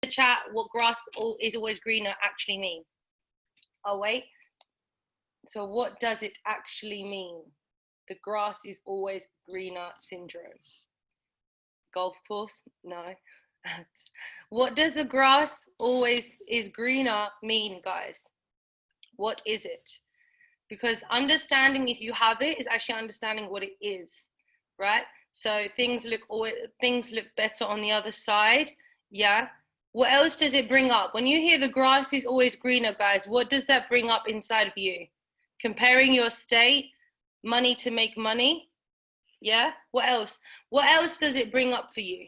the chat what grass is always greener actually mean. Oh, wait. So what does it actually mean? The grass is always greener syndrome. Golf course? No. What does the grass always is greener mean, guys? What is it? Because understanding if you have it is actually understanding what it is, right? So things look better on the other side. Yeah. What else does it bring up? When you hear the grass is always greener, guys, what does that bring up inside of you? Comparing your state, money to make money. Yeah. What else? What else does it bring up for you?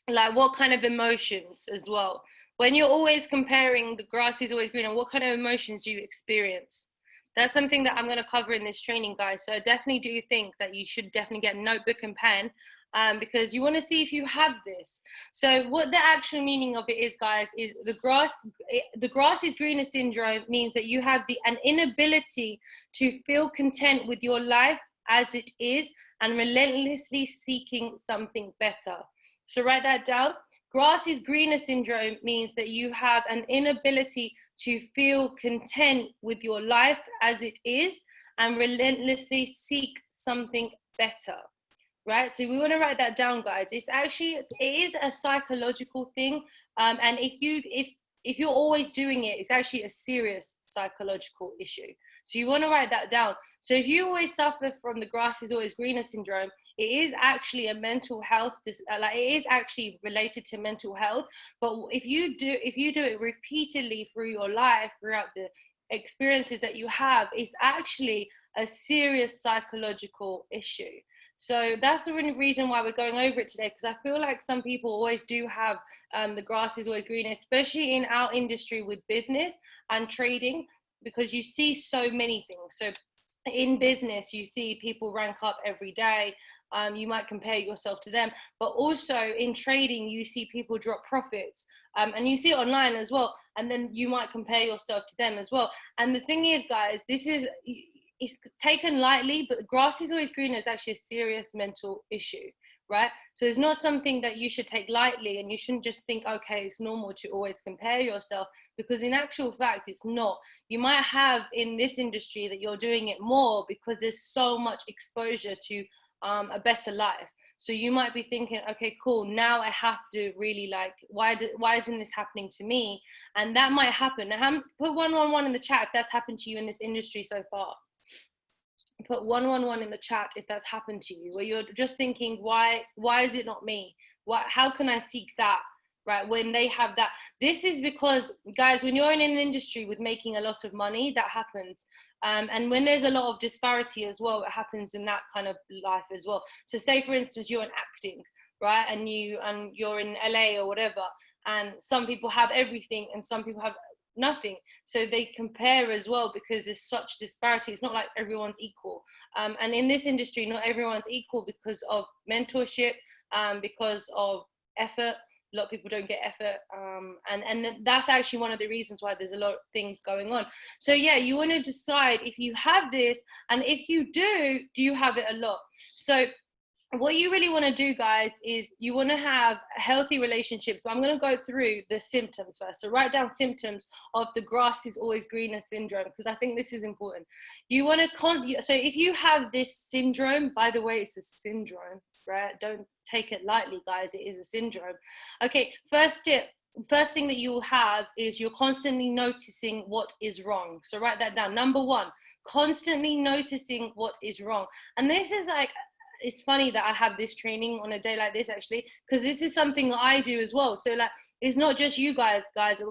Like what kind of emotions as well? When you're always comparing the grass is always greener, what kind of emotions do you experience? That's something that I'm going to cover in this training, guys. So I definitely do think that you should definitely get a notebook and pen, because you want to see if you have this. So what the actual meaning of it is, guys, is the grass is greener syndrome means that you have an inability to feel content with your life as it is and relentlessly seeking something better. So write that down. Grass is greener syndrome means that you have an inability to feel content with your life as it is and relentlessly seek something better, right? So we want to write that down, guys. It is a psychological thing, and if you're always doing it, it's actually a serious psychological issue. So you want to write that down. So if you always suffer from the grass is always greener syndrome, it is actually a mental health, it is actually related to mental health. But if you do it repeatedly through your life, throughout the experiences that you have, it's actually a serious psychological issue. So that's the reason why we're going over it today, because I feel like some people always do have the grass is always greener, especially in our industry with business and trading, because you see so many things. So in business, you see people rank up every day. You might compare yourself to them, but also in trading, you see people drop profits, and you see it online as well. And then you might compare yourself to them as well. And the thing is, guys, it's taken lightly, but the grass is always greener is actually a serious mental issue, right? So it's not something that you should take lightly, and you shouldn't just think, okay, it's normal to always compare yourself, because in actual fact, it's not. You might have in this industry that you're doing it more because there's so much exposure to a better life. So you might be thinking, okay, cool, now I have to really why isn't this happening to me? And that might happen. Now, put 111 in the chat if that's happened to you in this industry so far. Put 111 in the chat if that's happened to you, where you're just thinking, why is it not me? How can I seek that, right, when they have that? This is because, guys, when you're in an industry with making a lot of money, that happens. And when there's a lot of disparity as well, it happens in that kind of life as well. So say, for instance, you're in acting, right, and you're in LA or whatever, and some people have everything and some people have nothing. So they compare as well, because there's such disparity. It's not like everyone's equal. And in this industry, not everyone's equal because of mentorship, because of effort. A lot of people don't get effort, and that's actually one of the reasons why there's a lot of things going on. So yeah, you want to decide if you have this, and if you do you have it a lot? So what you really want to do, guys, is you want to have healthy relationships. But I'm going to go through the symptoms first. So write down symptoms of the grass is always greener syndrome, because I think this is important. You want to so if you have this syndrome, by the way, it's a syndrome, right? Don't take it lightly, guys. It is a syndrome. Okay, first thing that you will have is you're constantly noticing what is wrong. So write that down. Number one, constantly noticing what is wrong. And this is it's funny that I have this training on a day like this, actually, because this is something that I do as well. So it's not just you guys,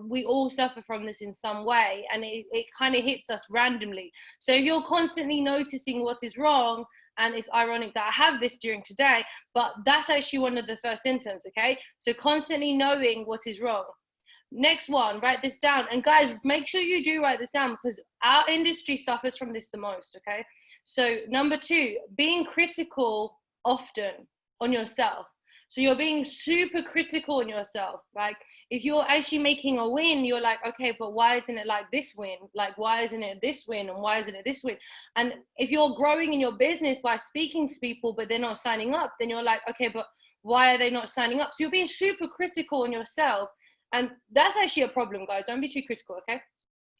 we all suffer from this in some way, and it kind of hits us randomly. So if you're constantly noticing what is wrong, and it's ironic that I have this during today, but that's actually one of the first symptoms, okay? So constantly knowing what is wrong. Next one, write this down. And guys, make sure you do write this down, because our industry suffers from this the most, okay? So number two, being critical often on yourself. So you're being super critical on yourself. Like if you're actually making a win, you're like, okay, but why isn't it like this win? Like, why isn't it this win? And why isn't it this win? And if you're growing in your business by speaking to people, but they're not signing up, then you're like, okay, but why are they not signing up? So you're being super critical on yourself. And that's actually a problem, guys. Don't be too critical, okay?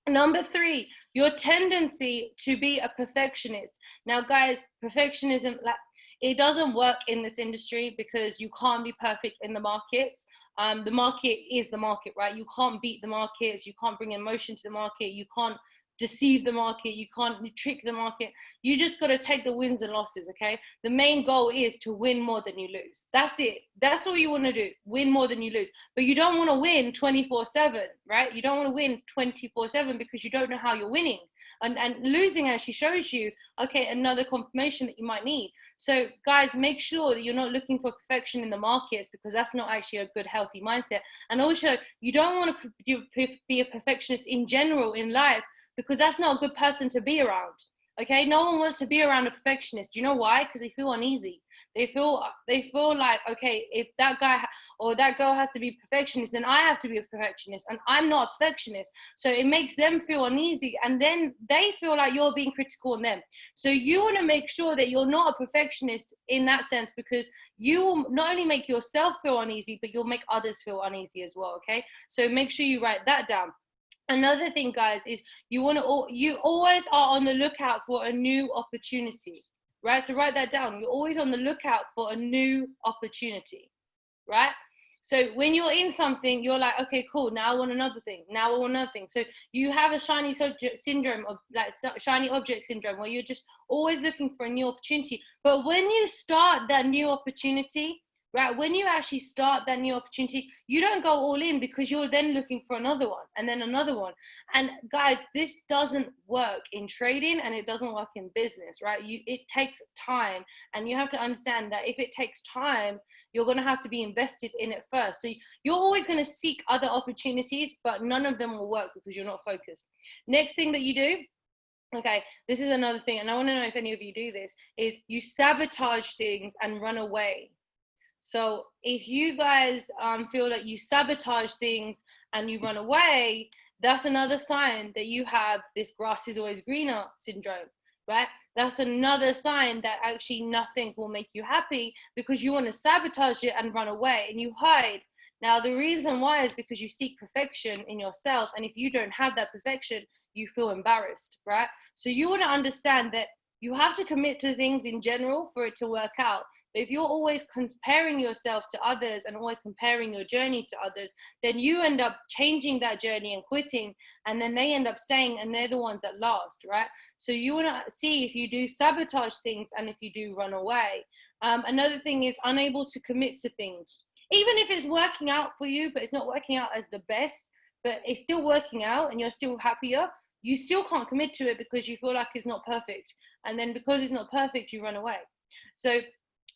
Number 3, your tendency to be a perfectionist. Now, guys, perfectionism, like, it doesn't work in this industry because you can't be perfect in the markets. The market is the market, right? You can't beat the markets. You can't bring emotion to the market. You can't deceive the market. You can't trick the market. You just got to take the wins and losses, okay? The main goal is to win more than you lose. That's it. That's all you want to do. Win more than you lose. But you don't want to win 24/7, right? You don't want to win 24/7 because you don't know how you're winning. And losing actually shows you, okay, another confirmation that you might need. So guys, make sure that you're not looking for perfection in the markets, because that's not actually a good, healthy mindset. And also, you don't want to be a perfectionist in general in life, because that's not a good person to be around. Okay, no one wants to be around a perfectionist. Do you know why? Because they feel uneasy. They feel like, okay, if that guy or that girl has to be perfectionist, then I have to be a perfectionist, and I'm not a perfectionist. So it makes them feel uneasy, and then they feel like you're being critical on them. So you want to make sure that you're not a perfectionist in that sense, because you will not only make yourself feel uneasy, but you'll make others feel uneasy as well. Okay, so make sure you write that down. Another thing, guys, is you always are on the lookout for a new opportunity, right? So write that down. You're always on the lookout for a new opportunity, right? So when you're in something, you're like, okay, cool. Now I want another thing. Now I want another thing. So you have a shiny subject syndrome, of like shiny object syndrome, where you're just always looking for a new opportunity. But when you start that new opportunity, right, when you actually start that new opportunity, you don't go all in, because you're then looking for another one and then another one. And guys, this doesn't work in trading, and it doesn't work in business, right? It takes time, and you have to understand that if it takes time, you're going to have to be invested in it first. So you're always going to seek other opportunities, but none of them will work because you're not focused. Next thing that you do, okay, this is another thing, and I want to know if any of you do this, is you sabotage things and run away. So if you guys feel like you sabotage things and you run away, that's another sign that you have this grass is always greener syndrome, right? That's another sign that actually nothing will make you happy, because you want to sabotage it and run away and you hide. Now, the reason why is because you seek perfection in yourself. And if you don't have that perfection, you feel embarrassed, right? So you want to understand that you have to commit to things in general for it to work out. But if you're always comparing yourself to others and always comparing your journey to others, then you end up changing that journey and quitting, and then they end up staying, and they're the ones that last, right? So you want to see if you do sabotage things and if you do run away. Another thing is unable to commit to things. Even if it's working out for you, but it's not working out as the best, but it's still working out and you're still happier, you still can't commit to it because you feel like it's not perfect. And then because it's not perfect, you run away. So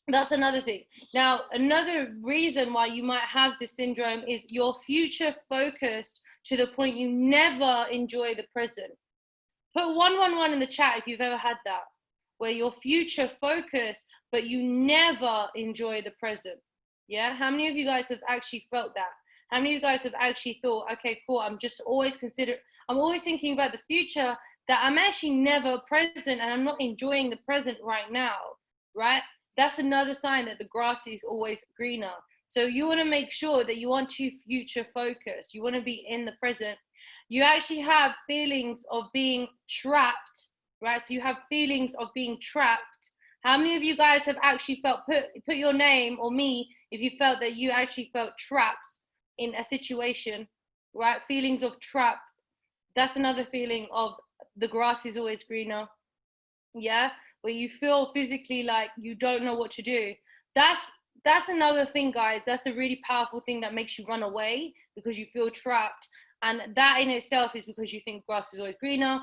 that's another thing. Now, another reason why you might have this syndrome is you're future focused to the point you never enjoy the present. Put 111 in the chat if you've ever had that, where you're future focused, but you never enjoy the present. Yeah, how many of you guys have actually felt that? How many of you guys have actually thought, okay, cool, I'm always thinking about the future, that I'm actually never present and I'm not enjoying the present right now, right? That's another sign that the grass is always greener. So you want to make sure that you want to future focus. You want to be in the present. You actually have feelings of being trapped, right? So you have feelings of being trapped. How many of you guys have actually felt, put your name or me, if you felt that you actually felt trapped in a situation, right? Feelings of trapped. That's another feeling of the grass is always greener. Yeah, where you feel physically like you don't know what to do. That's another thing, guys. That's a really powerful thing that makes you run away, because you feel trapped. And that in itself is because you think grass is always greener.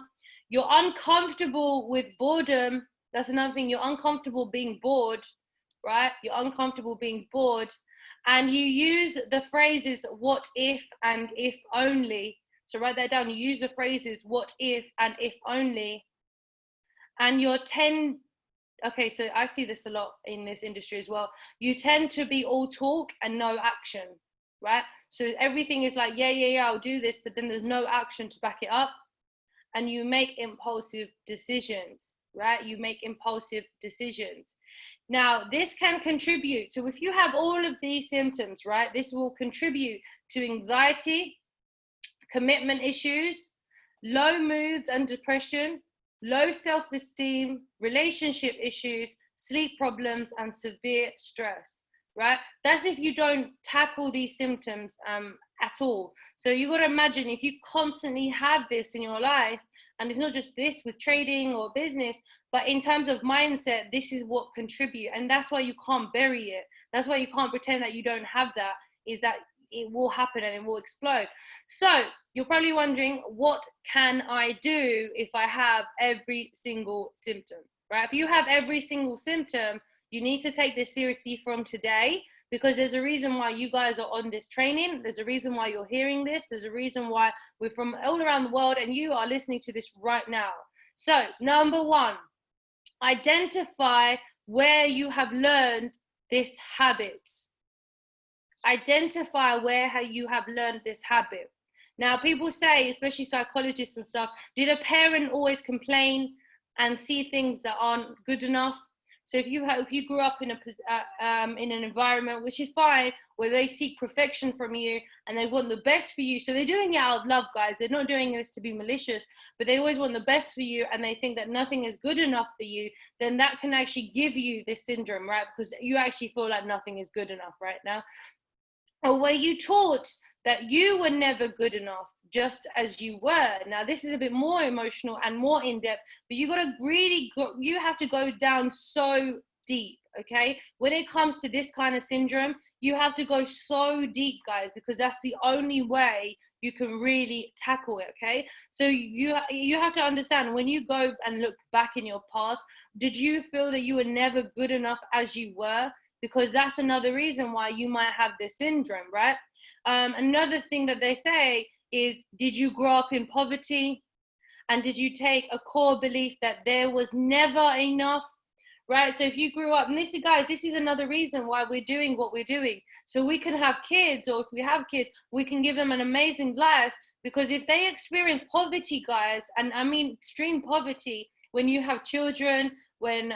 You're uncomfortable with boredom. That's another thing. You're uncomfortable being bored, right? You're uncomfortable being bored. And you use the phrases what if and if only. So write that down. You use the phrases what if and if only. And okay, so I see this a lot in this industry as well. You tend to be all talk and no action, right? So everything is like, yeah, I'll do this, but then there's no action to back it up. And you make impulsive decisions. right? You make impulsive decisions. Now, this can contribute. So if you have all of these symptoms, right, this will contribute to anxiety, commitment issues, low moods and depression, low self-esteem, relationship issues, sleep problems, and severe stress, right? That's if you don't tackle these symptoms at all. So you got to imagine if you constantly have this in your life, and it's not just this with trading or business, but in terms of mindset, this is what contribute. And that's why you can't bury it. That's why you can't pretend that you don't have that, is that it will happen and it will explode. So you're probably wondering, what can I do if I have every single symptom, right? If you have every single symptom, you need to take this seriously from today, because there's a reason why you guys are on this training. There's a reason why you're hearing this. There's a reason why we're from all around the world and you are listening to this right now. So number one, identify where you have learned this habit. Identify where you have learned this habit. Now, people say, especially psychologists and stuff, did a parent always complain and see things that aren't good enough? So if you grew up in an environment, which is fine, where they seek perfection from you and they want the best for you, so they're doing it out of love, guys. They're not doing this to be malicious, but they always want the best for you, and they think that nothing is good enough for you. Then that can actually give you this syndrome, right? Because you actually feel like nothing is good enough right now. Or were you taught that you were never good enough, just as you were? Now, this is a bit more emotional and more in-depth, but you you have to go down so deep, okay? When it comes to this kind of syndrome, you have to go so deep, guys, because that's the only way you can really tackle it, okay? So you have to understand, when you go and look back in your past, did you feel that you were never good enough as you were? Because that's another reason why you might have this syndrome, right? Another thing that they say is, did you grow up in poverty? And did you take a core belief that there was never enough, right? So if you grew up, and this is another reason why we're doing what we're doing. So we can have kids, or if we have kids, we can give them an amazing life, because if they experience poverty, guys, and I mean extreme poverty, when you have children, when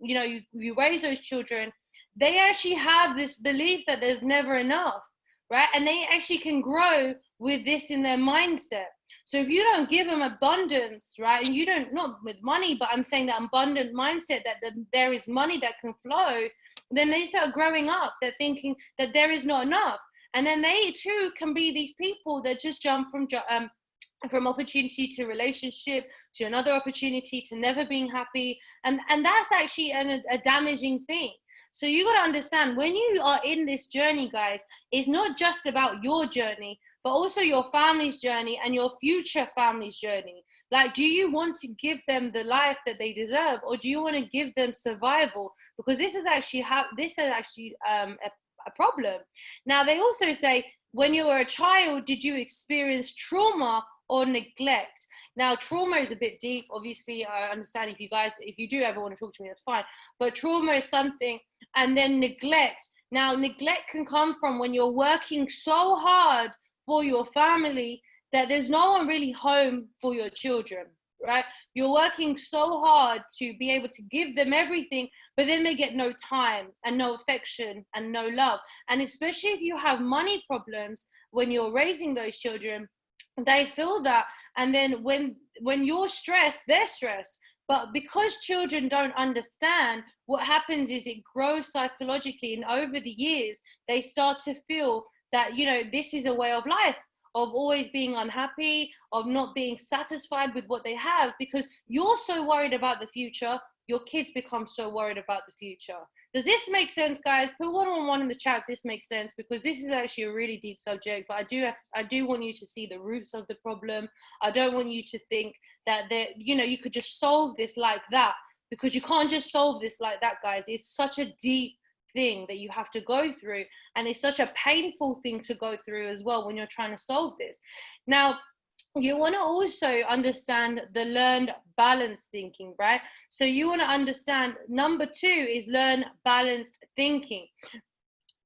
you raise those children, they actually have this belief that there's never enough, right? And they actually can grow with this in their mindset. So if you don't give them abundance, right, and you don't, not with money, but I'm saying that abundant mindset, that there is money that can flow, then they start growing up, they're thinking that there is not enough. And then they too can be these people that just jump from opportunity to relationship to another opportunity to never being happy. And that's actually a damaging thing. So you got to understand, when you are in this journey, guys, it's not just about your journey, but also your family's journey and your future family's journey. Like, do you want to give them the life that they deserve, or do you want to give them survival? Because this is actually a problem. Now, they also say, when you were a child, did you experience trauma or neglect? Now, trauma is a bit deep. Obviously, I understand if you do ever want to talk to me, that's fine. But trauma is something. And then neglect. Now, neglect can come from when you're working so hard for your family that there's no one really home for your children, right? You're working so hard to be able to give them everything, but then they get no time and no affection and no love. And especially if you have money problems when you're raising those children, they feel that. And then when you're stressed, they're stressed. But because children don't understand, what happens is it grows psychologically, and over the years they start to feel that, this is a way of life, of always being unhappy, of not being satisfied with what they have, because you're so worried about the future. Your kids become so worried about the future. Does this make sense, guys? Put 111 in the chat if this makes sense, because this is actually a really deep subject. But I do want you to see the roots of the problem. I don't want you to think that you could just solve this like that, because you can't just solve this like that, guys. It's such a deep thing that you have to go through, and it's such a painful thing to go through as well when you're trying to solve this. Now, you want to also understand the learned balanced thinking, right? So you want to understand, number 2 is learn balanced thinking.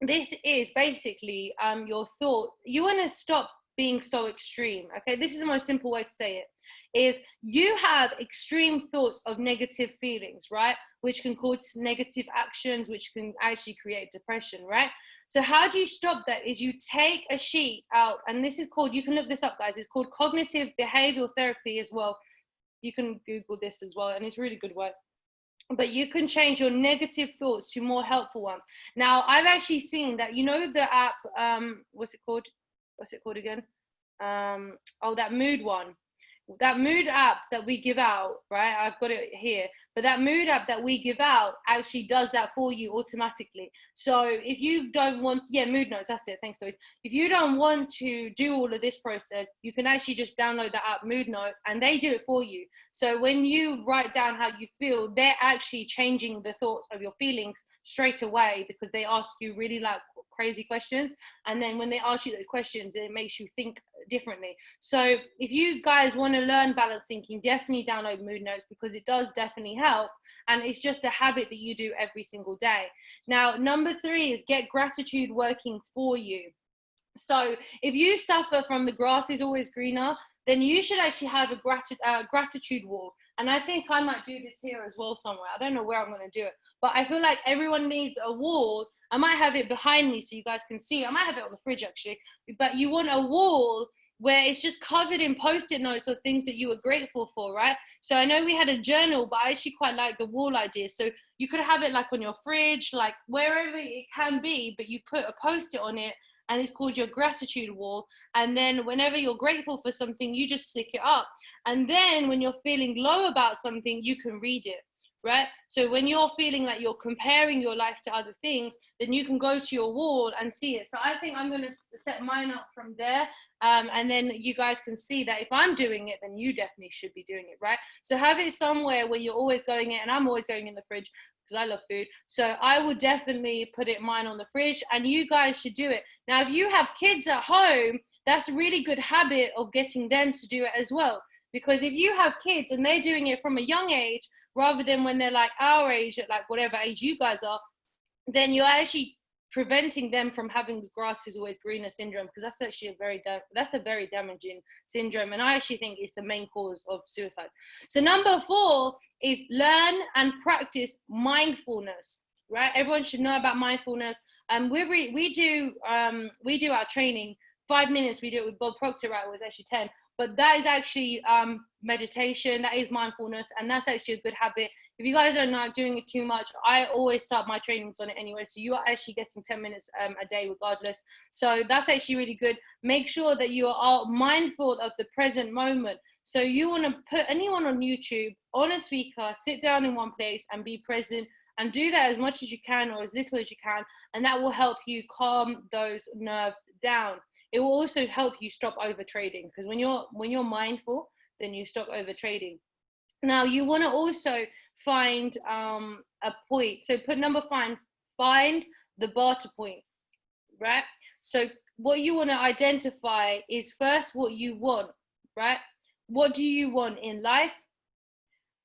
This is basically your thought. You want to stop being so extreme, okay? This is the most simple way to say it. is you have extreme thoughts of negative feelings, right? Which can cause negative actions, which can actually create depression, right? So how do you stop that? Is you take a sheet out, and this is called, you can look this up, guys, it's called cognitive behavioral therapy as well. You can Google this as well, and it's really good work. But you can change your negative thoughts to more helpful ones. Now, I've actually seen that, you know, the app, what's it called again? That mood one. That mood app that we give out, right? I've got it here. But that mood app that we give out actually does that for you automatically. So if you don't want, mood notes, that's it. Thanks, Louise. If you don't want to do all of this process, you can actually just download the app Mood Notes, and they do it for you. So when you write down how you feel, they're actually changing the thoughts of your feelings straight away, because they ask you really like crazy questions. And then when they ask you the questions, it makes you think differently. So if you guys want to learn balance thinking, definitely download Mood Notes, because it does definitely help, and it's just a habit that you do every single day. Now, number 3 is get gratitude working for you. So if you suffer from the grass is always greener, then you should actually have a gratitude wall. And I think I might do this here as well somewhere. I don't know where I'm going to do it, but I feel like everyone needs a wall. I might have it behind me so you guys can see. I might have it on the fridge actually, but you want a wall where it's just covered in post-it notes of things that you were grateful for, right? So I know we had a journal, but I actually quite like the wall idea. So you could have it like on your fridge, like wherever it can be, but you put a post-it on it, and it's called your gratitude wall. And then whenever you're grateful for something, you just stick it up. And then when you're feeling low about something, you can read it, right? So when you're feeling like you're comparing your life to other things, then you can go to your wall and see it. So I think I'm going to set mine up from there. And then you guys can see that if I'm doing it, then you definitely should be doing it, right? So have it somewhere where you're always going in, and I'm always going in the fridge, because I love food. So I would definitely put mine on the fridge, and you guys should do it. Now, if you have kids at home, that's a really good habit of getting them to do it as well. Because if you have kids and they're doing it from a young age, rather than when they're like our age, at like whatever age you guys are, then you're actually preventing them from having the grass is always greener syndrome, because that's actually a very damaging syndrome, and I actually think it's the main cause of suicide. So number 4 is learn and practice mindfulness, right? Everyone should know about mindfulness. We do our training 5 minutes. We do it with Bob Proctor, right? It was actually 10, but that is actually meditation, that is mindfulness, and that's actually a good habit. If you guys are not doing it too much, I always start my trainings on it anyway, so you are actually getting 10 minutes a day regardless. So that's actually really good. Make sure that you are mindful of the present moment. So you want to put anyone on YouTube on a speaker, sit down in one place and be present, and do that as much as you can or as little as you can, and that will help you calm those nerves down. It will also help you stop over trading, because when you're mindful, then you stop over trading. Now you want to also find a point. So put number 5, find the barter point, right? So what you want to identify is first what you want, right? What do you want in life?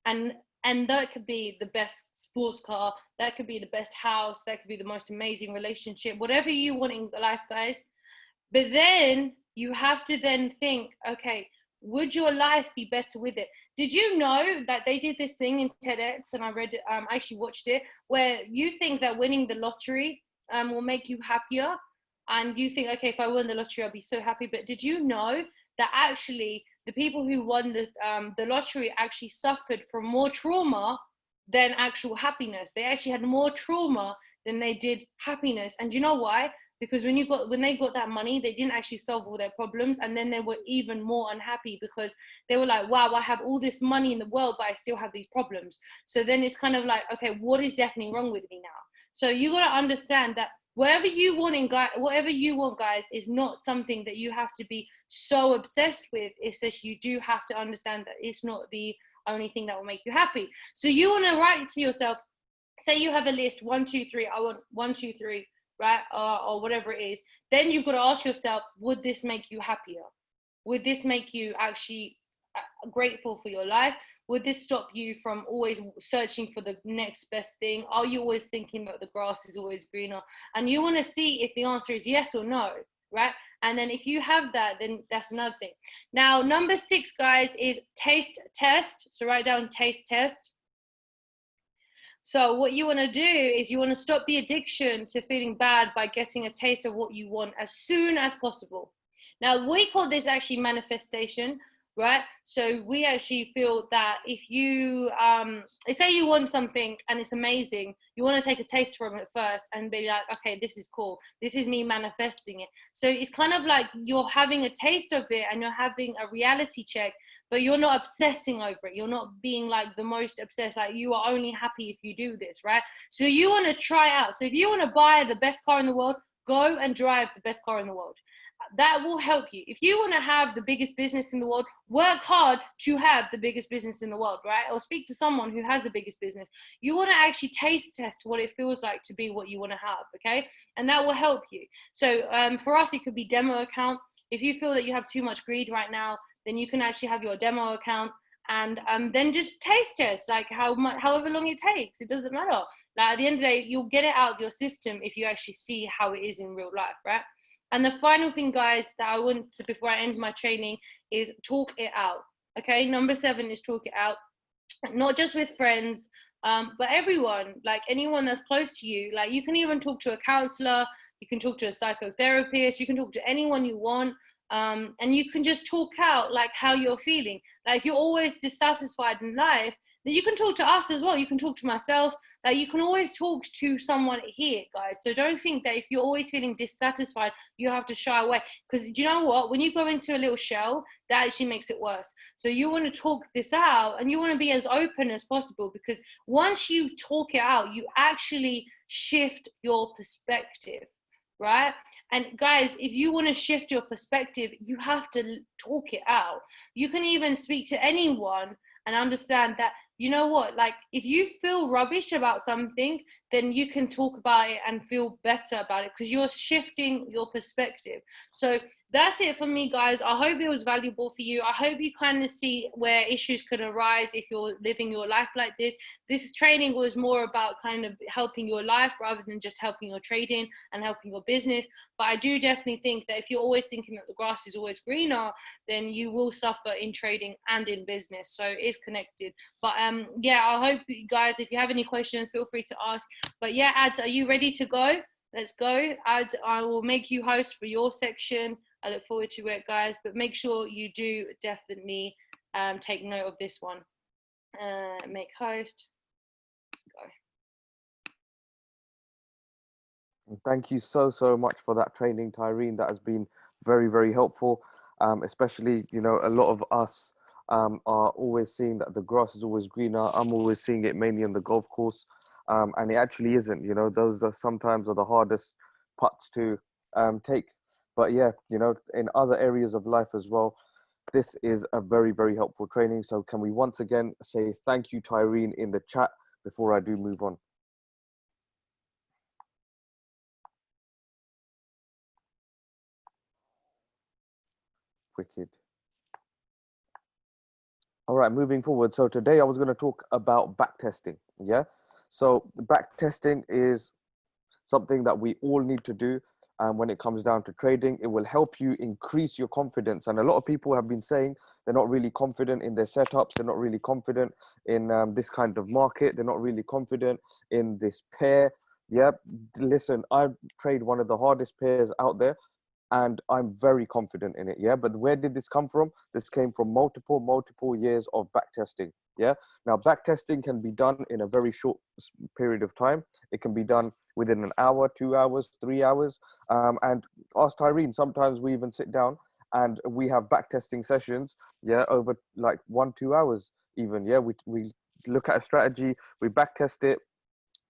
And that could be the best sports car, that could be the best house, that could be the most amazing relationship, whatever you want in life, guys. But then you have to then think, okay, would your life be better with it? Did you know that they did this thing in TEDx, and I read it, I actually watched it, where you think that winning the lottery will make you happier, and you think, okay, if I won the lottery, I'll be so happy. But did you know that actually the people who won the lottery actually suffered from more trauma than actual happiness? They actually had more trauma than they did happiness. And you know why? Because when they got that money, they didn't actually solve all their problems, and then they were even more unhappy, because they were like, wow, I have all this money in the world, but I still have these problems. So then it's kind of like, okay, what is definitely wrong with me now? So you got to understand that whatever you want, guys, is not something that you have to be so obsessed with. It's just you do have to understand that it's not the only thing that will make you happy. So you want to write to yourself, say you have a list, 1, 2, 3, I want 1, 2, 3, right? Or whatever it is. Then you've got to ask yourself, would this make you happier? Would this make you actually grateful for your life? Would this stop you from always searching for the next best thing? Are you always thinking that the grass is always greener? And you want to see if the answer is yes or no, right? And then if you have that, then that's another thing. Now, number 6, guys, is taste test. So write down taste test. So what you want to do is you want to stop the addiction to feeling bad by getting a taste of what you want as soon as possible. Now, we call this actually manifestation, right? So we actually feel that if you, say you want something and it's amazing, you want to take a taste from it first and be like, okay, this is cool. This is me manifesting it. So it's kind of like you're having a taste of it and you're having a reality check, but you're not obsessing over it. You're not being like the most obsessed, like you are only happy if you do this, right? So you want to try out. So if you want to buy the best car in the world, go and drive the best car in the world. That will help you. If you want to have the biggest business in the world, work hard to have the biggest business in the world, right? Or speak to someone who has the biggest business. You want to actually taste test what it feels like to be what you want to have, okay? And that will help you. So for us, it could be demo account. If you feel that you have too much greed right now, then you can actually have your demo account and then just taste test, like however long it takes. It doesn't matter. Like at the end of the day, you'll get it out of your system if you actually see how it is in real life, right? And the final thing, guys, that I want to, before I end my training, is talk it out. Okay, number 7 is talk it out, not just with friends, but everyone, like anyone that's close to you. Like you can even talk to a counselor, you can talk to a psychotherapist, you can talk to anyone you want. And you can just talk out like how you're feeling. Like if you're always dissatisfied in life, then you can talk to us as well. You can talk to myself. Like you can always talk to someone here, guys. So don't think that if you're always feeling dissatisfied, you have to shy away. Because do you know what? When you go into a little shell, that actually makes it worse. So you want to talk this out and you want to be as open as possible, because once you talk it out, you actually shift your perspective, right? And guys, if you want to shift your perspective, you have to talk it out. You can even speak to anyone and understand that, you know what, like if you feel rubbish about something, then you can talk about it and feel better about it because you're shifting your perspective. So that's it for me, guys. I hope it was valuable for you. I hope you kind of see where issues could arise if you're living your life like this. This training was more about kind of helping your life rather than just helping your trading and helping your business. But I do definitely think that if you're always thinking that the grass is always greener, then you will suffer in trading and in business. So it's connected. But yeah, I hope you guys, if you have any questions, feel free to ask. But yeah, Ads, are you ready to go? Let's go. Ads, I will make you host for your section. I look forward to it, guys. But make sure you do definitely take note of this one. Make host. Let's go. Thank you so much for that training, Tyreen. That has been very helpful. Especially, you know, a lot of us are always seeing that the grass is always greener. I'm always seeing it mainly on the golf course, and it actually isn't. You know, those are sometimes the hardest putts to take. But yeah, you know, in other areas of life as well, this is a very helpful training. So can we once again say thank you, Tyreen, in the chat before I do move on? Wicked. All right, moving forward. So today I was going to talk about backtesting. Yeah. So backtesting is something that we all need to do. When it comes down to trading, it will help you increase your confidence. And a lot of people have been saying they're not really confident in their setups. They're not really confident in this kind of market. They're not really confident in this pair. Yeah. Listen, I trade one of the hardest pairs out there, and I'm very confident in it. Yeah. But where did this come from? This came from multiple years of backtesting. Yeah. Now, backtesting can be done in a very short period of time. It can be done within an hour, 2 hours, 3 hours. And ask Tyreen, sometimes we even sit down and we have backtesting sessions, yeah, over like 1-2 hours even. Yeah. We look at a strategy, we backtest it,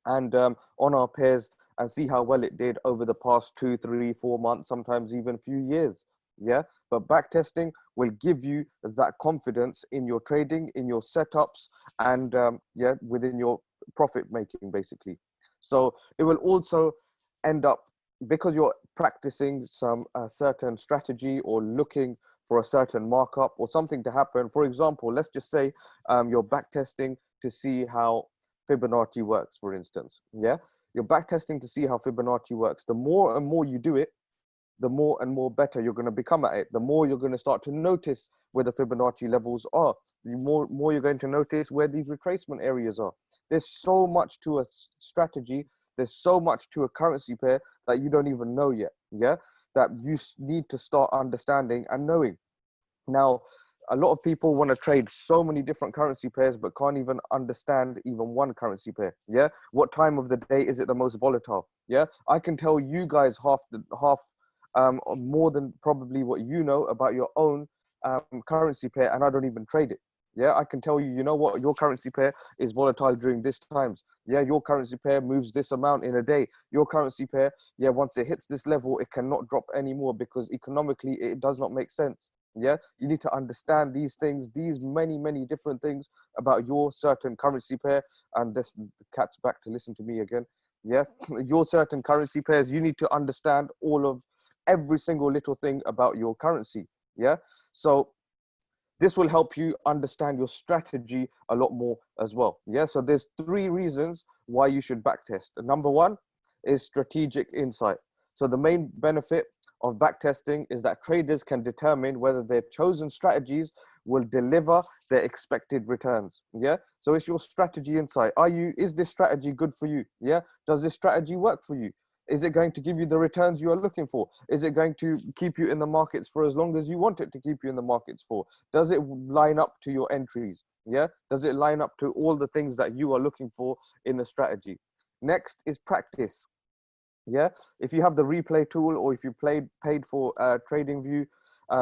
and on our pairs, and see how well it did over the past 2, 3, 4 months, sometimes even a few years. Yeah. But backtesting will give you that confidence in your trading, in your setups, and yeah, within your profit making, basically. So it will also end up, because you're practicing some certain strategy or looking for a certain markup or something to happen. For example, let's just say you're backtesting to see how Fibonacci works, for instance. Yeah. You're backtesting to see how Fibonacci works. The more and more you do it, the more and more better you're going to become at it. The more you're going to start to notice where the Fibonacci levels are. The more you're going to notice where these retracement areas are. There's so much to a strategy. There's so much to a currency pair that you don't even know yet. Yeah, that you need to start understanding and knowing. Now, a lot of people want to trade so many different currency pairs, but can't even understand even one currency pair. Yeah. What time of the day is it the most volatile? Yeah. I can tell you guys more than probably what you know about your own currency pair, and I don't even trade it. Yeah. I can tell you, you know what, your currency pair is volatile during this times. Yeah. Your currency pair moves this amount in a day. Your currency pair, yeah, once it hits this level, it cannot drop anymore because economically it does not make sense. Yeah, you need to understand these things, these many different things about your certain currency pair. And this, the cat's back to listen to me again. Yeah, your certain currency pairs, you need to understand every single little thing about your currency. Yeah, so this will help you understand your strategy a lot more as well. Yeah, so there's 3 reasons why you should backtest. Number 1 is strategic insight. So the main benefit of backtesting is that traders can determine whether their chosen strategies will deliver their expected returns. Yeah, so it's your strategy insight. Is this strategy good for you? Yeah, does this strategy work for you? Is it going to give you the returns you are looking for? Is it going to keep you in the markets for as long as you want it to keep you in the markets for? Does it line up to your entries? Yeah, does it line up to all the things that you are looking for in a strategy? Next is practice. Yeah, if you have the replay tool, or if you paid for TradingView,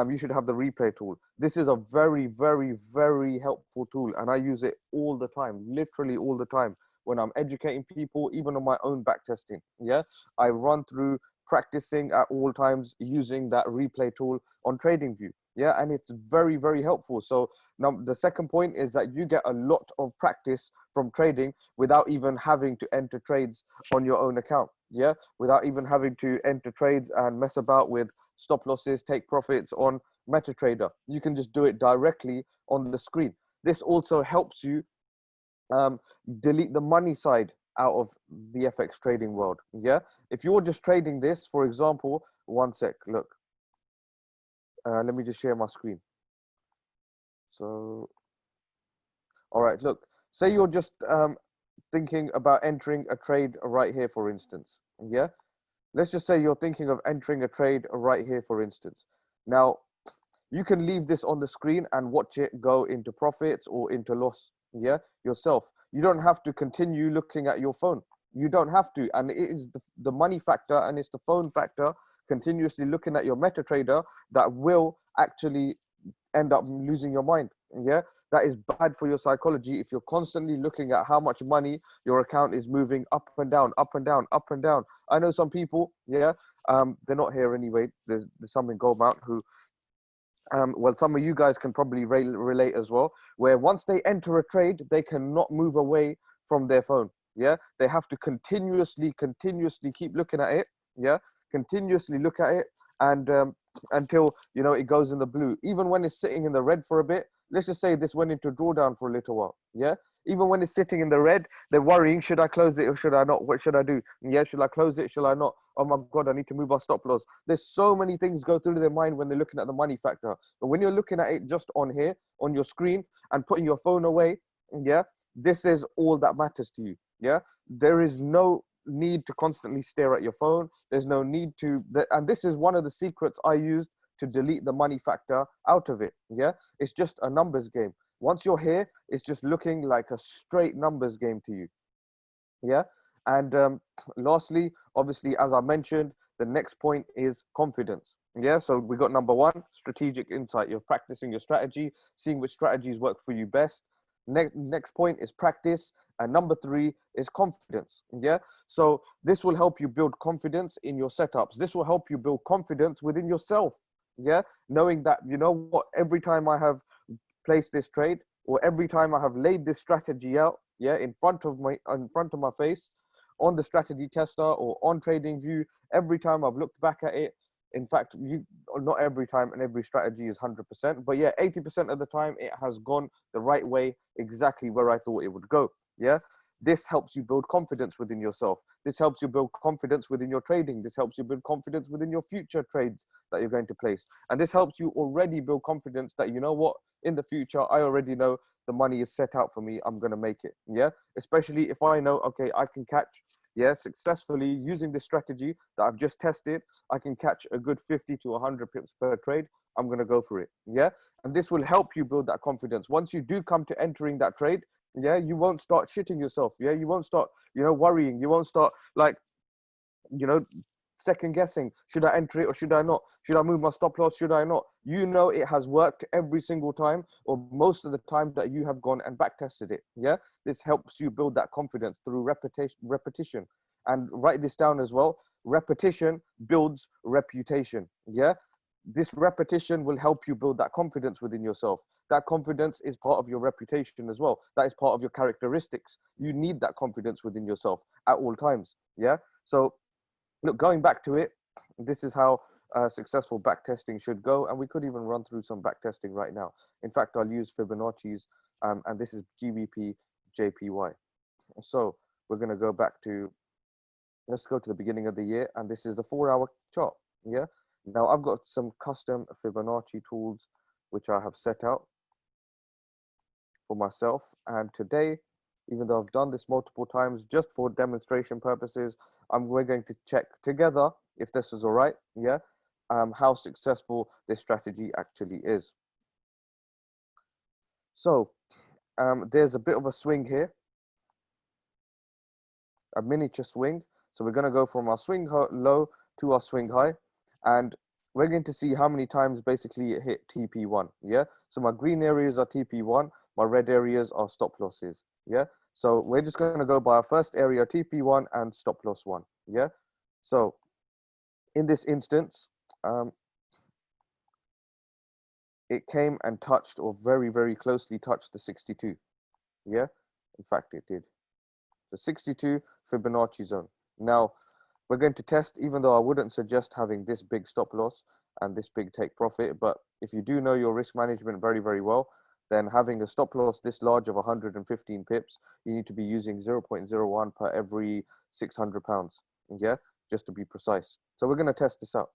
you should have the replay tool. This is a very helpful tool, and I use it all the time, literally all the time, when I'm educating people, even on my own backtesting. Yeah, I run through practicing at all times using that replay tool on TradingView. Yeah, and it's very helpful. So now the second point is that you get a lot of practice from trading without even having to enter trades on your own account. Yeah, without even having to enter trades and mess about with stop losses, take profits on MetaTrader. You can just do it directly on the screen. This also helps you delete the money side out of the FX trading world. Yeah, if you're just trading this, for example, one sec, look, let me just share my screen. So, all right, look, say you're just thinking about entering a trade right here, for instance. Yeah, let's just say you're thinking of entering a trade right here, for instance. Now, you can leave this on the screen and watch it go into profits or into loss, yeah, yourself. You don't have to continue looking at your phone. You don't have to. And it is the money factor, and it's the phone factor, continuously looking at your MetaTrader, that will actually end up losing your mind. Yeah, that is bad for your psychology if you're constantly looking at how much money your account is moving up and down, up and down, up and down. I know some people, yeah, they're not here anyway. There's some in Goldmount who well, some of you guys can probably relate as well, where once they enter a trade, they cannot move away from their phone. Yeah, they have to continuously keep looking at it. Yeah, continuously look at it, and until it goes in the blue. Even when it's sitting in the red for a bit, let's just say this went into drawdown for a little while. Yeah, even when it's sitting in the red, they're worrying, should I close it or should I not? What should I do? Yeah, should I close it? Should I not? Oh my God, I need to move our stop loss. There's so many things go through their mind when they're looking at the money factor. But when you're looking at it just on here, on your screen, and putting your phone away, yeah, this is all that matters to you. Yeah, there is no need to constantly stare at your phone. There's no need to, and this is one of the secrets I use to delete the money factor out of it. Yeah, it's just a numbers game. Once you're here, it's just looking like a straight numbers game to you. Yeah, and lastly, obviously, as I mentioned, the next point is confidence. Yeah, so we got number 1, strategic insight. You're practicing your strategy, seeing which strategies work for you best. Next point is practice, and number 3 is confidence. Yeah, so this will help you build confidence in your setups. This will help you build confidence within yourself. Yeah, knowing that, you know what, every time I have placed this trade, or every time I have laid this strategy out, yeah, in front of my face, on the strategy tester or on TradingView, every time I've looked back at it, in fact, not every time and every strategy is 100%, but yeah, 80% of the time it has gone the right way, exactly where I thought it would go. Yeah, This helps you build confidence within yourself. This helps you build confidence within your trading. This helps you build confidence within your future trades that you're going to place. And this helps you already build confidence that, you know what, in the future, I already know the money is set out for me. I'm going to make it. Yeah. Especially if I know, okay, I can catch, yeah, successfully using this strategy that I've just tested, I can catch a good 50 to 100 pips per trade. I'm going to go for it. Yeah. And this will help you build that confidence. Once you do come to entering that trade, yeah, you won't start shitting yourself. Yeah. You won't start, worrying. You won't start like, second guessing. Should I enter it or should I not? Should I move my stop loss? Should I not? You know, it has worked every single time or most of the time that you have gone and back tested it. Yeah. This helps you build that confidence through repetition. And write this down as well. Repetition builds reputation. Yeah. This repetition will help you build that confidence within yourself. That confidence is part of your reputation as well. That is part of your characteristics. You need that confidence within yourself at all times. Yeah. So look, going back to it, this is how successful backtesting should go. And we could even run through some backtesting right now. In fact, I'll use Fibonacci's, and this is GBP JPY. So we're going to go back to, let's go to the beginning of the year. And this is the 4-hour chart. Yeah. Now I've got some custom Fibonacci tools, which I have set out for myself. And today, even though I've done this multiple times, just for demonstration purposes, we're going to check together if this is all right, yeah, how successful this strategy actually is. So there's a bit of a swing here, a miniature swing. So we're going to go from our swing low to our swing high, and we're going to see how many times basically it hit TP1, yeah? So my green areas are TP1, my red areas are stop losses, yeah? So we're just going to go by our first area, TP1 and stop loss 1, yeah? So in this instance, it came and touched, or very, very closely touched, the 62, yeah? In fact, it did. The 62 Fibonacci zone. Now, we're going to test, even though I wouldn't suggest having this big stop loss and this big take profit, but if you do know your risk management very, very well, then having a stop loss this large of 115 pips, you need to be using 0.01 per every 600 pounds, yeah, just to be precise. So we're going to test this out,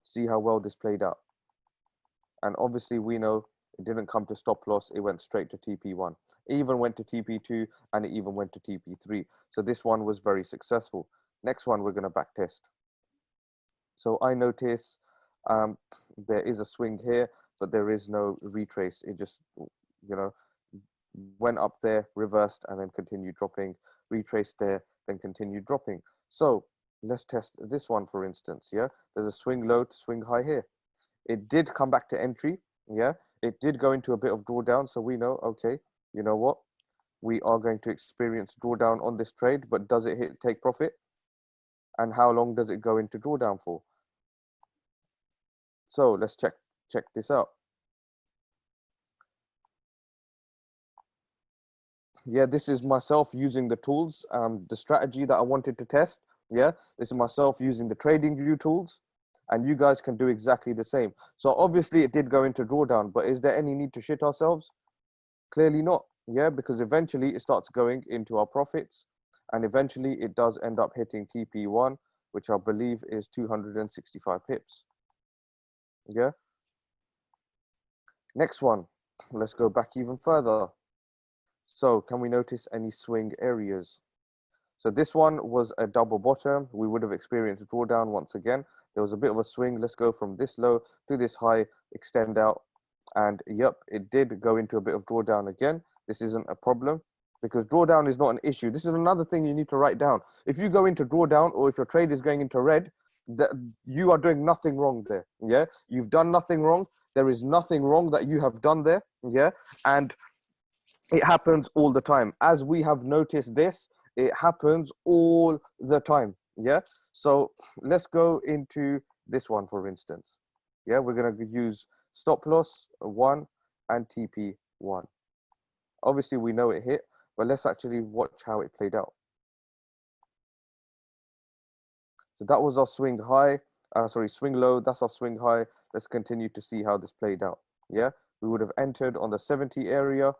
see how well this played out. And obviously we know it didn't come to stop loss, it went straight to TP1. It even went to TP2 and it even went to TP3. So this one was very successful. Next one, we're going to back test. So I notice there is a swing here, but there is no retrace. It just, went up there, reversed, and then continued dropping, retraced there, then continued dropping. So let's test this one, for instance. Yeah, there's a swing low to swing high here. It did come back to entry. Yeah, it did go into a bit of drawdown. So we know, okay, you know what? We are going to experience drawdown on this trade, but does it hit take profit? And how long does it go into drawdown for? So let's check this out. Yeah, this is myself using the tools, the strategy that I wanted to test. Yeah, this is myself using the trading view tools, and you guys can do exactly the same. So obviously it did go into drawdown, but is there any need to shit ourselves? Clearly not. Yeah, because eventually it starts going into our profits, and eventually it does end up hitting TP1, which I believe is 265 pips. Yeah. Next one, let's go back even further. So can we notice any swing areas? So this one was a double bottom. We would have experienced drawdown once again. There was a bit of a swing. Let's go from this low to this high, extend out. And yep, it did go into a bit of drawdown again. This isn't a problem because drawdown is not an issue. This is another thing you need to write down. If you go into drawdown or if your trade is going into red, that you are doing nothing wrong there. Yeah, you've done nothing wrong. There is nothing wrong that you have done there. Yeah, and it happens all the time. As we have noticed this, it happens all the time. Yeah. So let's go into this one, for instance. Yeah, we're going to use stop loss 1 and TP 1. Obviously, we know it hit, but let's actually watch how it played out. So that was our swing high. Swing low. That's our swing high. Let's continue to see how this played out. Yeah, we would have entered on the 70 area.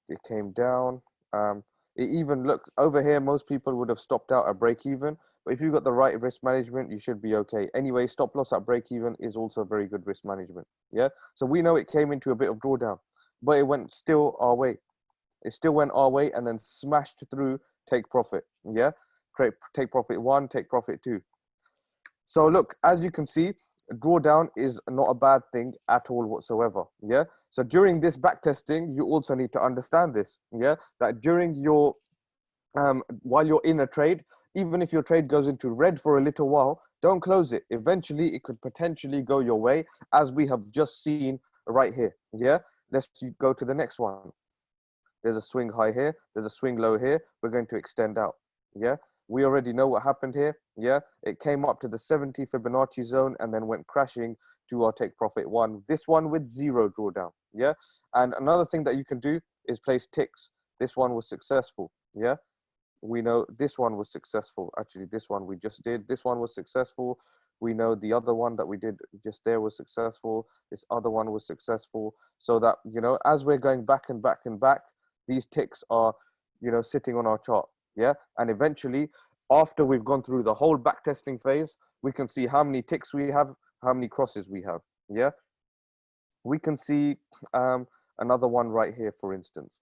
it came down. It even looked over here, most people would have stopped out at break even, but if you've got the right risk management, you should be okay. Anyway, stop loss at break even is also very good risk management. Yeah, so we know it came into a bit of drawdown, but it went still our way. It still went our way and then smashed through take profit. Yeah, take profit one, take profit two. So look, as you can see, drawdown is not a bad thing at all whatsoever. Yeah. So during this back testing, you also need to understand this. Yeah, that during your while you're in a trade, even if your trade goes into red for a little while, don't close it. Eventually, it could potentially go your way, as we have just seen right here. Yeah. Let's go to the next one. There's a swing high here. There's a swing low here. We're going to extend out. Yeah. We already know what happened here. Yeah. It came up to the 70 Fibonacci zone and then went crashing to our take profit one. This one with zero drawdown. Yeah. And another thing that you can do is place ticks. This one was successful. Yeah. We know this one was successful. Actually, this one we just did. This one was successful. We know the other one that we did just there was successful. This other one was successful. So that, you know, as we're going back and back and back, these ticks are, you know, sitting on our chart. Yeah. And eventually, after we've gone through the whole back testing phase, we can see how many ticks we have, how many crosses we have. Yeah. We can see another one right here, for instance.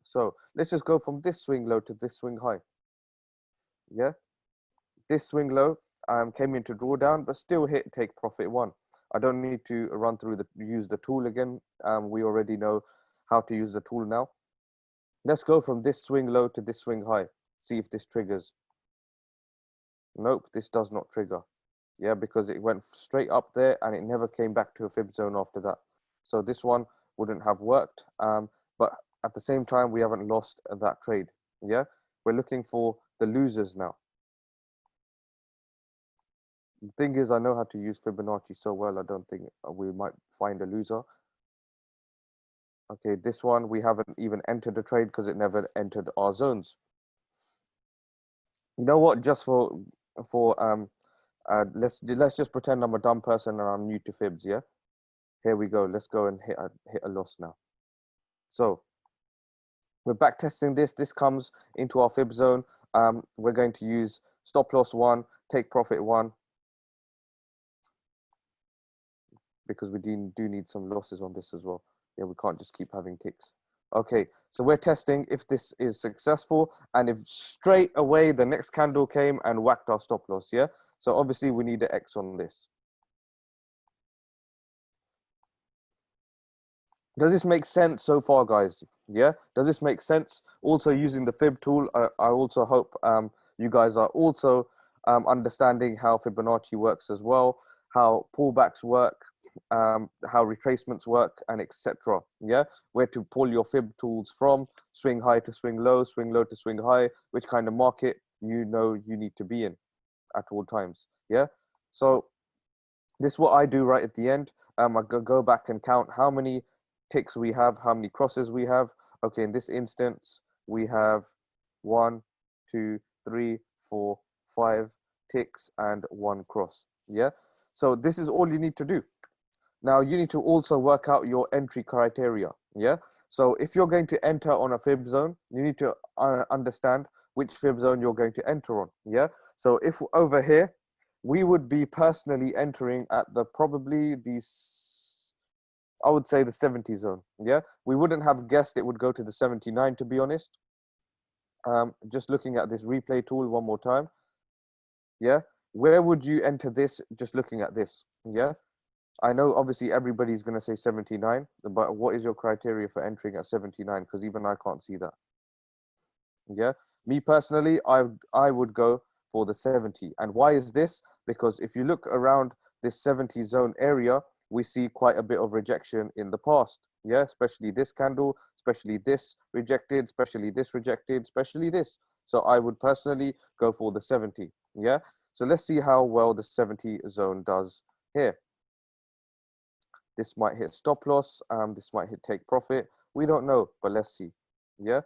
So let's just go from this swing low to this swing high. Yeah. This swing low came into drawdown, but still hit take profit one. I don't need to run through use the tool again. We already know how to use the tool now. Let's go from this swing low to this swing high. See if this triggers. Nope, this does not trigger. Yeah, because it went straight up there and it never came back to a fib zone after that. So this one wouldn't have worked. But at the same time, we haven't lost that trade. Yeah, we're looking for the losers now. The thing is, I know how to use Fibonacci so well, I don't think we might find a loser. Okay, this one, we haven't even entered the trade because it never entered our zones. You know what, just for let's just pretend I'm a dumb person and I'm new to fibs. Yeah, here we go. Let's go and hit a loss now. So we're back testing this. This comes into our fib zone. We're going to use stop loss one, take profit one, because we do need some losses on this as well. Yeah, we can't just keep having ticks. Okay, so we're testing if this is successful and if straight away the next candle came and whacked our stop loss. Yeah, so obviously we need an X on this. Does this make sense so far, guys? Yeah, does this make sense? Also using the fib tool, I also hope you guys are also understanding how Fibonacci works as well, how pullbacks work, how retracements work, and etc. Yeah, where to pull your fib tools from, swing high to swing low to swing high, which kind of market you know you need to be in at all times. Yeah, so this is what I do right at the end. I go back and count how many ticks we have, how many crosses we have. Okay, in this instance, we have 1, 2, 3, 4, 5 ticks and 1 cross. Yeah, so this is all you need to do. Now you need to also work out your entry criteria. Yeah, so if you're going to enter on a fib zone, you need to understand which fib zone you're going to enter on. Yeah, so if over here, we would be personally entering at the probably these, I would say the 70 zone. Yeah, we wouldn't have guessed it would go to the 79, to be honest. Just looking at this replay tool one more time. Yeah, where would you enter this? Just looking at this. Yeah, I know obviously everybody's going to say 79, but what is your criteria for entering at 79? Because even I can't see that. Yeah, me personally, I would go for the 70. And why is this? Because if you look around this 70 zone area, we see quite a bit of rejection in the past. Yeah, especially this candle, especially this rejected, especially this rejected, especially this. So I would personally go for the 70. Yeah, so let's see how well the 70 zone does here. This might hit stop loss. This might hit take profit. We don't know, but let's see. Yeah.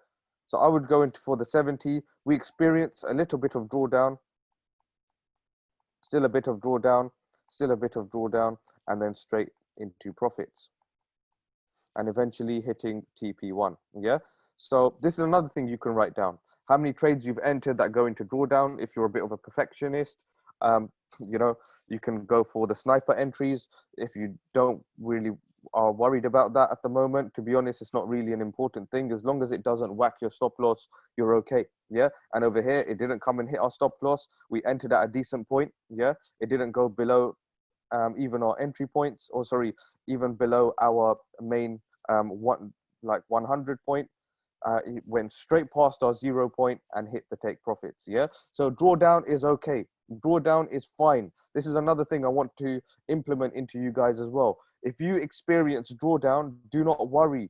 So I would go into for the 70. We experience a little bit of drawdown, still a bit of drawdown, still a bit of drawdown, and then straight into profits. And eventually hitting TP1. Yeah. So this is another thing you can write down. How many trades you've entered that go into drawdown if you're a bit of a perfectionist. Um, you know, you can go for the sniper entries if you don't really are worried about that at the moment. To be honest, it's not really an important thing. As long as it doesn't whack your stop loss, you're okay. Yeah. And over here, it didn't come and hit our stop loss. We entered at a decent point. Yeah. It didn't go below even our entry points, or sorry, even below our main 100 point. It went straight past our 0 point and hit the take profits. Yeah. So drawdown is okay. Drawdown is fine. This is another thing I want to implement into you guys as well. If you experience drawdown, do not worry.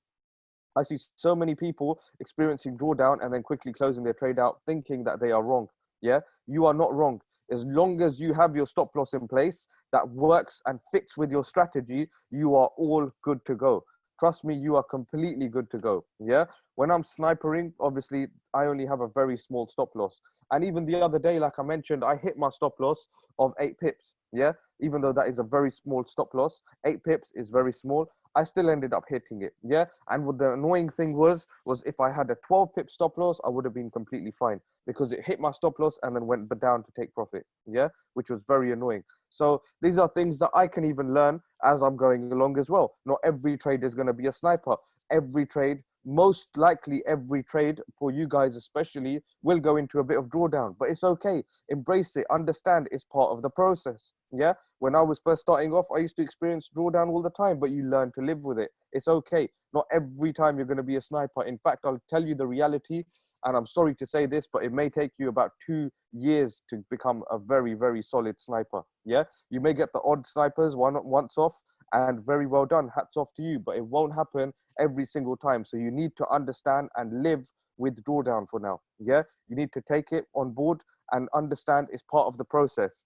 I see so many people experiencing drawdown and then quickly closing their trade out, thinking that they are wrong. Yeah, you are not wrong. As long as you have your stop loss in place that works and fits with your strategy, you are all good to go. Trust me, you are completely good to go. Yeah. When I'm snipering, obviously, I only have a very small stop loss. And even the other day, like I mentioned, I hit my stop loss of 8 pips. Yeah. Even though that is a very small stop loss, 8 pips is very small. I still ended up hitting it. Yeah. And what the annoying thing was if I had a 12 pip stop loss, I would have been completely fine because it hit my stop loss and then went down to take profit. Yeah. Which was very annoying. So these are things that I can even learn as I'm going along as well. Not every trade is going to be a sniper. Every trade, most likely every trade for you guys especially, will go into a bit of drawdown, but it's okay. Embrace it, understand it's part of the process. Yeah. When I was first starting off, I used to experience drawdown all the time, but you learn to live with it. It's okay. Not every time you're going to be a sniper. In fact, I'll tell you the reality, and I'm sorry to say this, but it may take you about 2 years to become a very, very solid sniper. Yeah. You may get the odd snipers once off, and very well done. Hats off to you, but it won't happen every single time. So you need to understand and live with drawdown for now. Yeah. You need to take it on board and understand it's part of the process.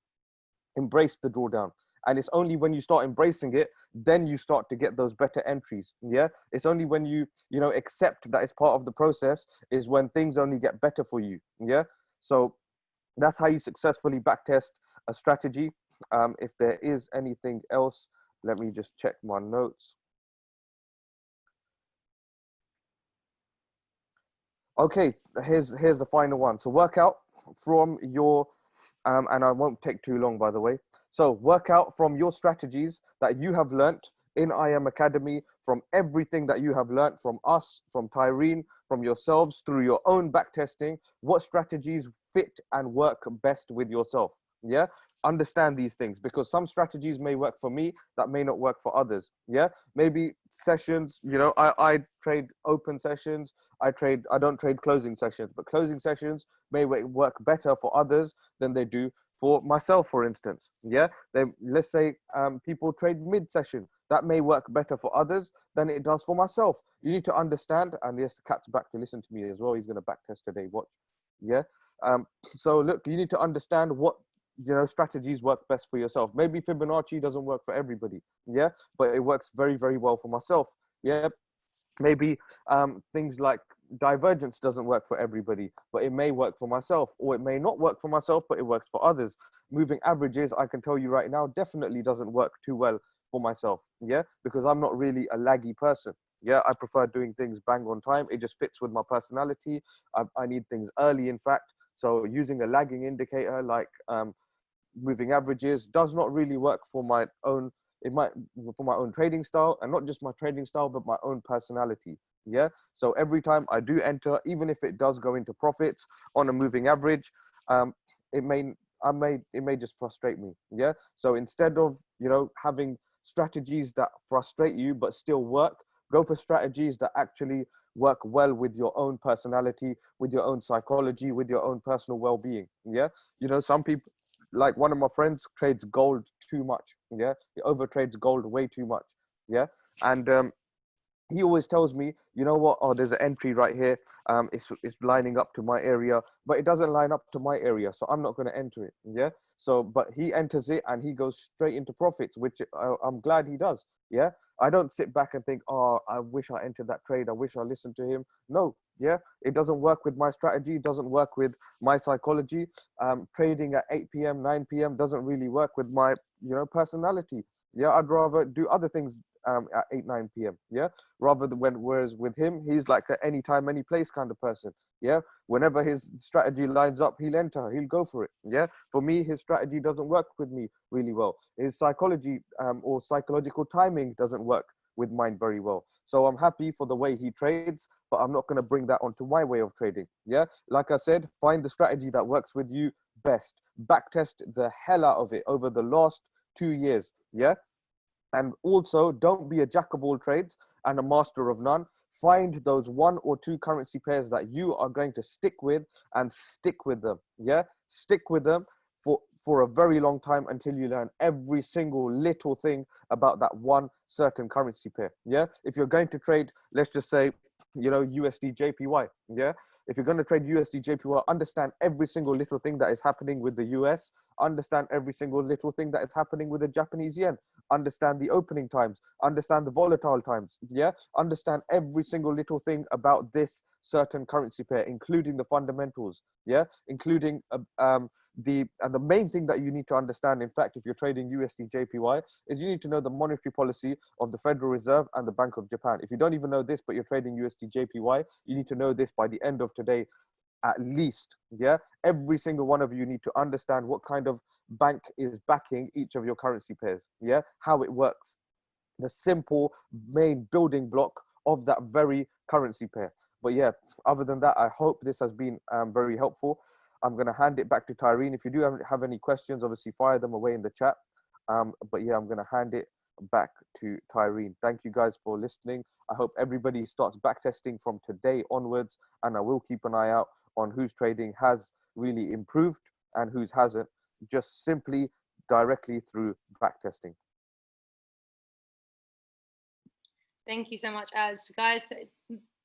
Embrace the drawdown. And it's only when you start embracing it, then you start to get those better entries. Yeah. It's only when you accept that it's part of the process is when things only get better for you. Yeah. So that's how you successfully backtest a strategy. If there is anything else, let me just check my notes. Okay, here's the final one. So work out from your, and I won't take too long, by the way. So work out from your strategies that you have learnt in IM Academy, from everything that you have learnt from us, from Tyreen, from yourselves, through your own backtesting, what strategies fit and work best with yourself. Yeah. Understand these things, because some strategies may work for me that may not work for others. Yeah. Maybe sessions, I trade open sessions. I don't trade closing sessions, but closing sessions may work better for others than they do for myself, for instance. Yeah. Let's say people trade mid session. That may work better for others than it does for myself. You need to understand, and yes, Cat's back to listen to me as well. He's going to backtest today. Watch. Yeah. So look, you need to understand what strategies work best for yourself. Maybe Fibonacci doesn't work for everybody. Yeah. But it works very, very well for myself. Yeah. Maybe things like divergence doesn't work for everybody, but it may work for myself, or it may not work for myself, but it works for others. Moving averages, I can tell you right now, definitely doesn't work too well for myself. Yeah, because I'm not really a laggy person. Yeah, I prefer doing things bang on time. It just fits with my personality. I need things early, in fact. So using a lagging indicator like moving averages does not really work for my own. It might for my own trading style, and not just my trading style, but my own personality. Yeah. So every time I do enter, even if it does go into profits on a moving average, it may just frustrate me. Yeah. So instead of having strategies that frustrate you but still work, go for strategies that actually work well with your own personality, with your own psychology, with your own personal well-being. Yeah. Some people, like one of my friends, trades gold too much. Yeah. He over trades gold way too much. Yeah. And he always tells me, you know what? Oh, there's an entry right here. It's lining up to my area, but it doesn't line up to my area, so I'm not going to enter it. Yeah. So, but he enters it and he goes straight into profits, which I'm glad he does. Yeah. I don't sit back and think, oh, I wish I entered that trade. I wish I listened to him. No. Yeah. It doesn't work with my strategy. It doesn't work with my psychology. Trading at 8 p.m., 9 p.m. doesn't really work with my, personality. Yeah. I'd rather do other things at 8, 9 p.m. Yeah, whereas with him, he's like a anytime, any place kind of person. Yeah, whenever his strategy lines up, he'll enter, he'll go for it. Yeah, for me, his strategy doesn't work with me really well. His psychology or psychological timing doesn't work with mine very well. So I'm happy for the way he trades, but I'm not going to bring that onto my way of trading. Yeah, like I said, find the strategy that works with you best. Backtest the hell out of it over the last 2 years. Yeah, and also, don't be a jack of all trades and a master of none. Find those 1 or 2 currency pairs that you are going to stick with and stick with them. Yeah, stick with them for a very long time until you learn every single little thing about that one certain currency pair. Yeah, if you're going to trade, let's just say, USD JPY. Yeah, if you're going to trade USD JPY, understand every single little thing that is happening with the US. Understand every single little thing that is happening with the Japanese yen. Understand the opening times, understand the volatile times. Yeah, understand every single little thing about this certain currency pair, including the fundamentals. Yeah, including the main thing that you need to understand, in fact, if you're trading USD JPY, is you need to know the monetary policy of the Federal Reserve and the Bank of Japan. If you don't even know this, but you're trading USD JPY, you need to know this by the end of today at least. Yeah, every single one of you need to understand what kind of bank is backing each of your currency pairs. Yeah, how it works, the simple main building block of that very currency pair. But yeah, other than that, I hope this has been very helpful. I'm going to hand it back to Tyrene. If you do have any questions, obviously fire them away in the chat. But yeah, I'm going to hand it back to Tyrene. Thank you guys for listening. I hope everybody starts backtesting from today onwards, and I will keep an eye out on whose trading has really improved and whose hasn't, just simply directly through backtesting. Thank you so much, Az. Guys,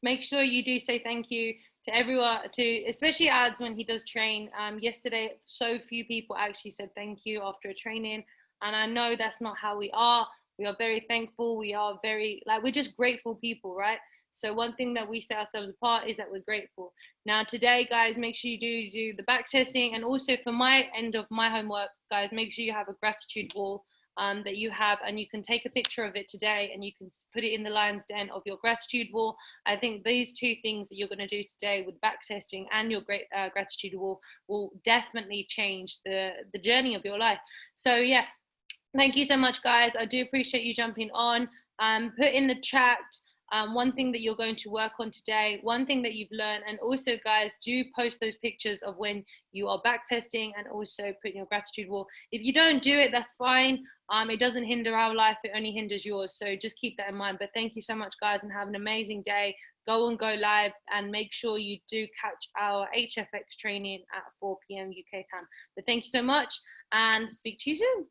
make sure you do say thank you to everyone, especially Az when he does train. Yesterday, so few people actually said thank you after a training. And I know that's not how we are. We are very thankful. We are we're just grateful people, right? So one thing that we set ourselves apart is that we're grateful. Now today, guys, make sure you do the back testing. And also for my end of my homework, guys, make sure you have a gratitude wall that you have, and you can take a picture of it today and you can put it in the lion's den of your gratitude wall. I think these 2 things that you're going to do today with back testing and your gratitude wall will definitely change the journey of your life. So yeah, thank you so much, guys. I do appreciate you jumping on. Put in the chat one thing that you're going to work on today, one thing that you've learned, and also, guys, do post those pictures of when you are back testing and also put in your gratitude wall. If you don't do it, that's fine. It doesn't hinder our life, it only hinders yours. So just keep that in mind. But thank you so much, guys, and have an amazing day. Go live and make sure you do catch our HFX training at 4 p.m. UK time. But thank you so much and speak to you soon.